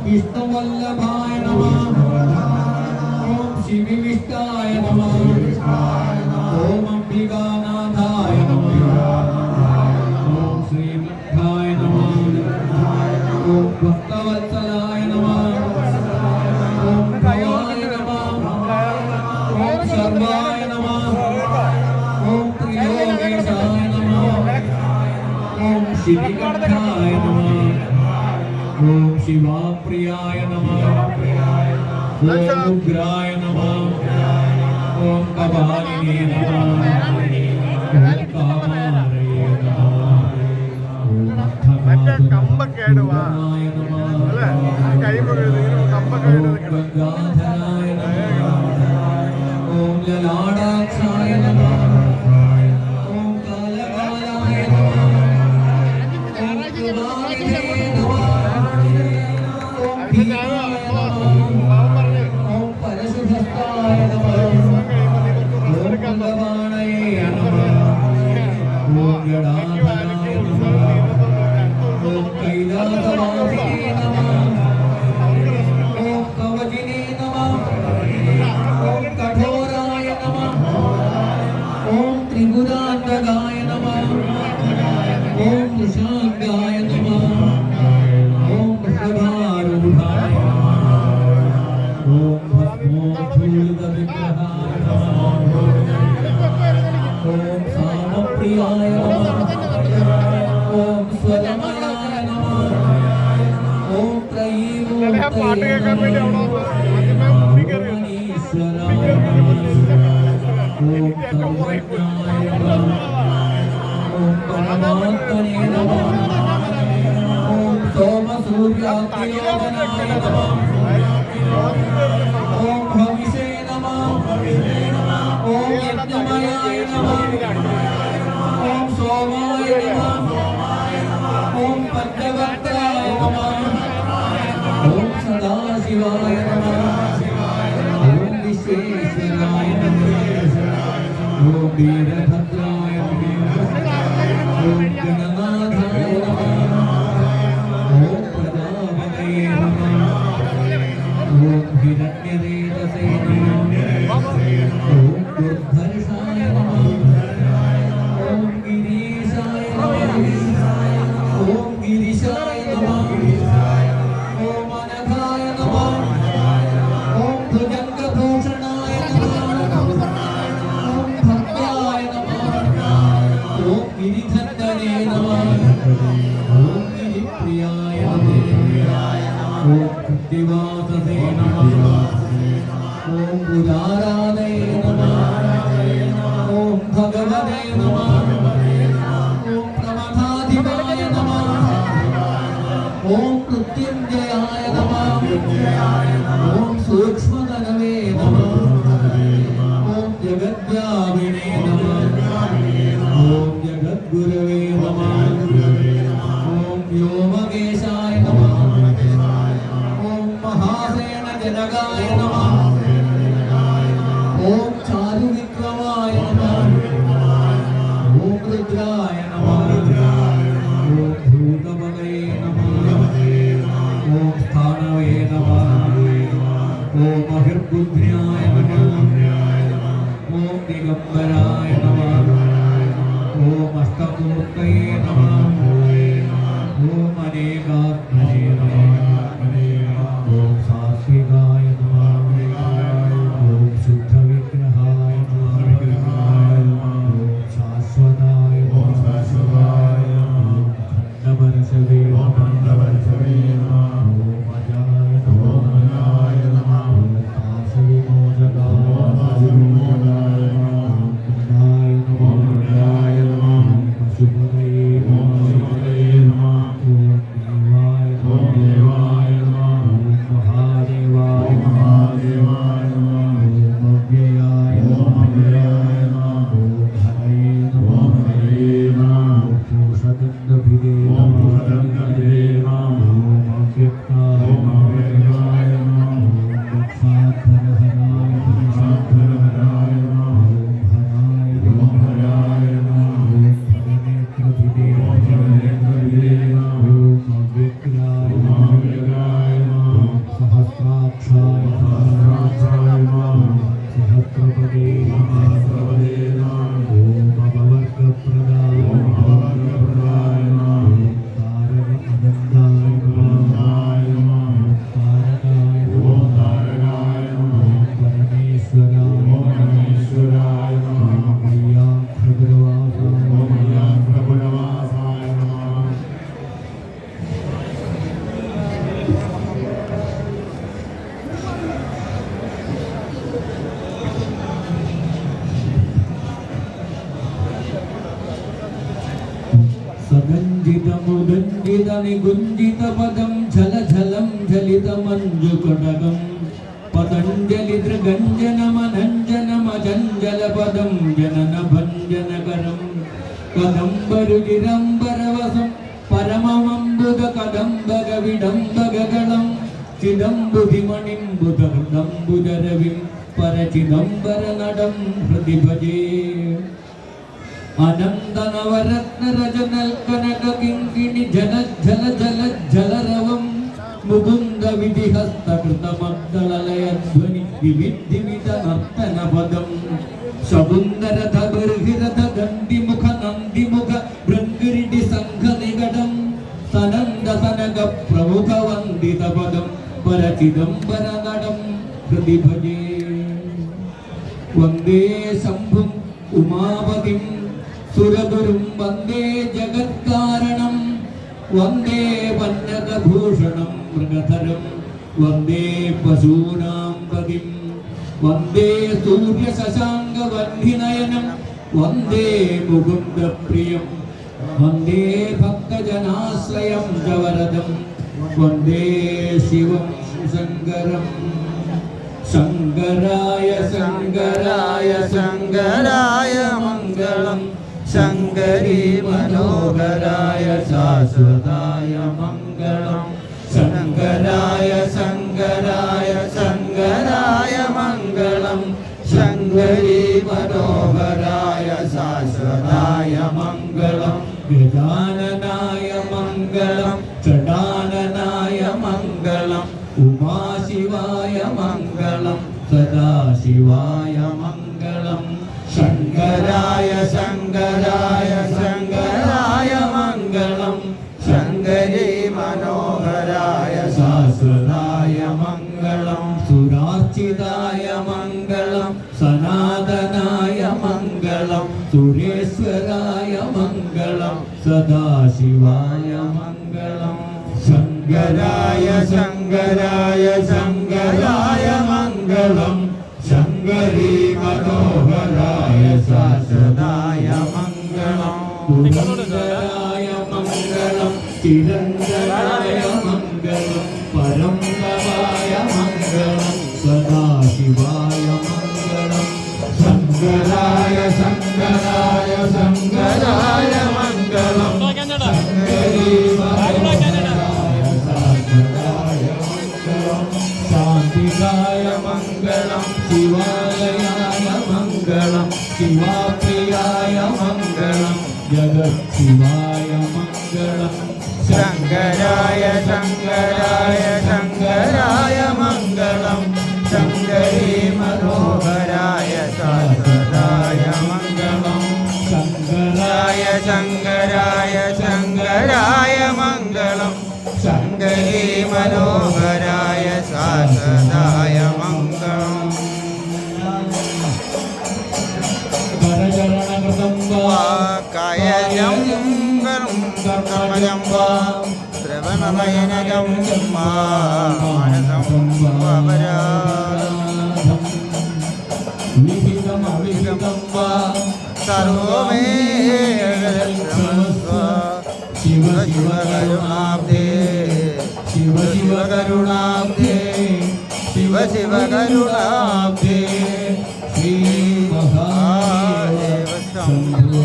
विष्णुवल्लभाय नमः। ओम शिवविष्टाय नमः। ओम अंबिकानाथाय नमः। ओम श्रीमठाय नमः। ओम भक्तवत्सलाय नमः। ओम भवाय नमः। ओम सर्वाय नमः। ओम त्रिलोकेशाय नमः। ओम श्रीकंठाय नमः। ओम शिवाप्रियाय नमः। ओम उग्राय नमः। ओम कपालिने नमः। ओम कामारये नमः। ओम अर्थनाथाय नमः। ओम गंगाधराय नमः। ओम ललाटाक्षाय नमः। ओम कालकालाय नमः। ओम कुमारिने नमः। ओम परशुभस्ताय नमः। ओम गंगवाणये नमः। ओम गणाधराय नमः। ओम कैलासवासिने नमः। ओम कवचिने नमः। ओम कठोराय नमः। ओम त्रिपुरान्तकाय नमः। ओम कृशांगाय नमः। ओम वृषभारूढाय नमः। ओम भस्मोद्धूलितविग्रहाय नमः। ओम सामप्रियाय नमः। ओम स्वरमयाय नमः। ओम त्रयीमूर्तये नमः। ओम ईश्वराय नमः। ओम सर्वज्ञाय नमः। ओम परमात्मने नमः। ओम सोमसूर्याग्नियोजनाय नमः। ओम हविषे नमः। ओम यज्ञमयाय नमः। ओम सोमाय नमः। ओम पंचवक्त्राय नमः। ओम सदाशिवाय नमः। ओम विश्वेश्वराय नमः। ओम वीरभद्राय नमः। ओम गणनाथाय नमः। ओम प्रजापतये नमः। ओम हिरण्यरेतसे नमः। ओम दुर्धर्षाय नमः। ओम गिरीशाय नमः। ओम गिरिशाय नमः। ओम अनघाय नमः। ओम भुजंगभूषणाय नमः। ओम भव्याय नमः। ओम गिरिधन्दने नमः। ओम गिरिप्रियाय नमः। ओम कृत्तिवाससे नमः। ओम उदारादये नमः। ओम भगवते नमः। ओम प्रमथाधिपाय नमः। ओम मृत्युंजयाय नमः। ओम सूक्ष्मतनवे नमः। ओम जगद्व्यापिने नमः। ओम जगद्गुरवे नमः। ओम व्योमकेशाय नमः। ओम महासेन जनकाय नमः। ओम चारुविक्रमाय नमः। ओम रुद्राय नमः। ओम भूतपतये नमः। ओम स्थानवे नमः। ओम महिर्बुद्ध्याय नमः। ओम दिगंबराय नमः। ओम अष्टमूर्तये नमः। ओम अनेकात्मने नमः। ओम सात्विकाय नमः। ओम शुद्धविग्रहाय नमः। ओम शाश्वताय नमः। ओम खण्डपरशवे नमः। ओम अजाय नमः। ओम पाशविमोचकाय नमः। ओम मुण्डाय नमः। ओम സദഞ്ജിതമുദഞ്ജിത നികുഞ്ജിത പദം ഝലഝലം ഝലിതമഞ്ജുകടകം പതഞ്ജലി ദൃഗഞ്ജനമനഞ്ജനമചഞ്ചല പദം ജനന ഭഞ്ജനകരം കദംബരുചിരംബരവസം പരമമംബുധ കദംബക വിഡംബകളം ചിദംബുധിമണിംബുധഹൃദംബുജരവിം പരചിദംബരനടം ഹൃദിഭജേ അനന്തനവരത്നരജനൽക്കനകിങ്കിണി ജലജ്ജലജ്ജലജ്ജലരവം മുകുന്ദ വിധിഹസ്തകൃതമദ്ദളലയധ്വനി വിവിദ്ധിമിത നർത്തനപദം ശകുന്തരഥബർഹിരഥ ഗന്ധിമുഖ നന്ദിമുഖ ഭൃംഗിരിടി സംഘനികടം സനന്ദ സനക പ്രമുഖ വന്ദിത പദം പരചിദംബരനടം ഹൃദിഭജേ വന്ദേ ശംഭും ഉമാപതിം സുരഗുരും വന്ദേ ജഗത്കാരണം വന്ദേ വന്യകഭൂഷണം മൃഗധരം വന്ദേ പശൂനാം പതിം വന്ദേ സൂര്യശശാങ്കവഹ്നിനയനം വന്ദേ മുകുന്ദപ്രിയം വന്ദേ ഭക്തജനാശ്രയം ജവരദം വന്ദേ ശിവം ശങ്കരം ശങ്കരായ ശങ്കരായ ശങ്കരായ മംഗളം ശങ്കരീ മനോഹരായ ശാശ്വതായ മംഗളം ശങ്കരായ ശങ്കരായ ശങ്കരായ മംഗളം ശങ്കരീ മനോഹരായ ശാശ്വതായ മംഗളം ഗജാനനായ മംഗളം ചടാനനായ മംഗളം ഉമാശിവായ മംഗളം സദാശിവായ മംഗളം ശങ്കരായ ശങ്കരായ ശങ്കരായ മംഗളം ശങ്കരീ മനോഹരായ ശാശ്വതായ മംഗളം സുരാർച്ചിതായ മംഗളം സനാതനായ മംഗളം സുരേശ്വരായ മംഗളം സദാശിവായ മംഗളം ശങ്കരായ ശങ്കരായ ശങ്കരായ മംഗളം ശങ്കരീ മനോഹരായ ശാശ്വതായ മംഗളം പുരന്ദരായ മംഗളം ചിരന്തരായ മംഗളം പരംഗവായ മംഗളം സദാശിവായ മംഗളം ശങ്കരായ ശങ്കരായ ശങ്കരായ മംഗളം ശങ്കരീ ശാന്തികായ മംഗളം ശിവാലയായ മംഗളം ശിവാപ്രിയായ മംഗളം ജഗത് ശിവായ മംഗളം ശങ്കരായ ശങ്കരായ ശങ്കരായ മംഗളം ശങ്കരീ മനോഹരായ ശാശ്വതായ മംഗളം ശങ്കരായ ശങ്കരായ ശങ്കരായ മംഗളം ശങ്കരീ മനോഹരായ ശാശ്വതായ മംഗളം കായജം കർമ്മജം ശ്രവണനയനജം മാനസം വിഹിതം സർവമേ ശിവ ശിവ കരുണാബ്ദേ ശിവ ശിവ കരുണാബ്ദേ ശിവ ശിവ കരുണാബ്ദേ ശ്രീ മഹാദേവ ശംഭോ